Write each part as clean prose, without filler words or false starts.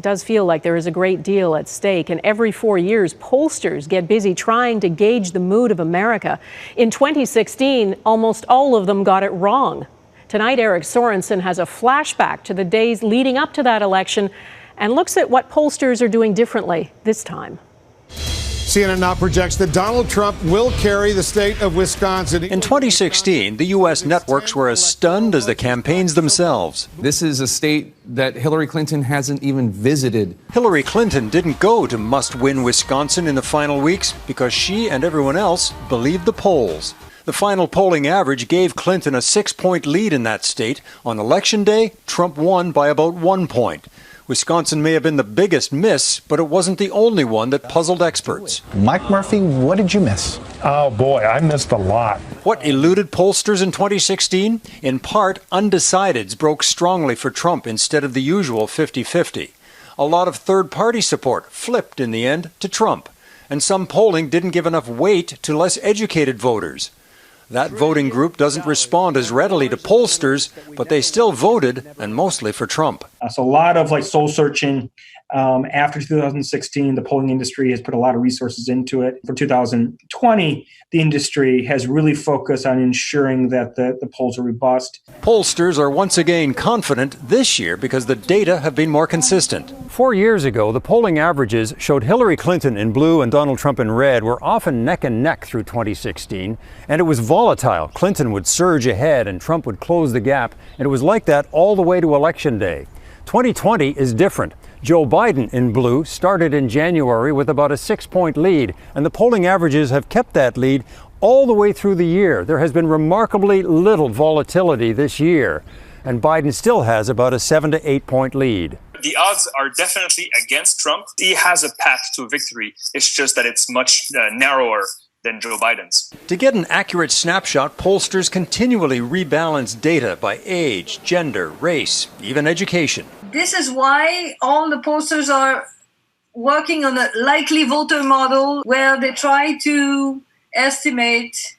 It does feel like there is a great deal at stake, and every 4 years, pollsters get busy trying to gauge the mood of America. In 2016, almost all of them got it wrong. Tonight, Eric Sorensen has a flashback to the days leading up to that election and looks at what pollsters are doing differently this time. CNN now projects that Donald Trump will carry the state of Wisconsin. In 2016, the U.S. networks were as stunned as the campaigns themselves. This is a state that Hillary Clinton hasn't even visited. Hillary Clinton didn't go to must-win Wisconsin in the final weeks because she and everyone else believed the polls. The final polling average gave Clinton a 6-point lead in that state. On Election Day, Trump won by about 1 point. Wisconsin may have been the biggest miss, but it wasn't the only one that puzzled experts. Mike Murphy, what did you miss? Oh boy, I missed a lot. What eluded pollsters in 2016? In part, undecideds broke strongly for Trump instead of the usual 50-50. A lot of third-party support flipped in the end to Trump, and some polling didn't give enough weight to less educated voters. That voting group doesn't respond as readily to pollsters, but they still voted, and mostly for Trump. So a lot of soul searching. After 2016, the polling industry has put a lot of resources into it. For 2020, the industry has really focused on ensuring that the polls are robust. Pollsters are once again confident this year because the data have been more consistent. 4 years ago, the polling averages showed Hillary Clinton in blue and Donald Trump in red were often neck and neck through 2016, and it was volatile. Clinton would surge ahead and Trump would close the gap, and it was like that all the way to Election Day. 2020 is different. Joe Biden in blue started in January with about a 6-point lead, and the polling averages have kept that lead all the way through the year. There has been remarkably little volatility this year, and Biden still has about a 7 to 8 point lead. The odds are definitely against Trump. He has a path to victory. It's just that it's much narrower than Joe Biden's. To get an accurate snapshot, pollsters continually rebalance data by age, gender, race, even education. This is why all the pollsters are working on a likely voter model where they try to estimate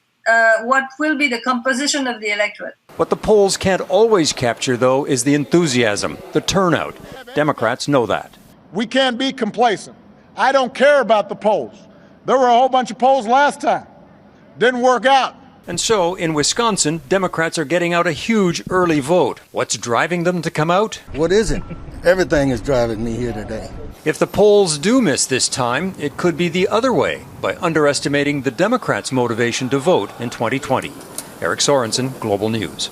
what will be the composition of the electorate. What the polls can't always capture, though, is the enthusiasm, the turnout. Democrats know that. We can't be complacent. I don't care about the polls. There were a whole bunch of polls last time. Didn't work out. And so, in Wisconsin, Democrats are getting out a huge early vote. What's driving them to come out? What isn't? Everything is driving me here today. If the polls do miss this time, it could be the other way, by underestimating the Democrats' motivation to vote in 2020. Eric Sorensen, Global News.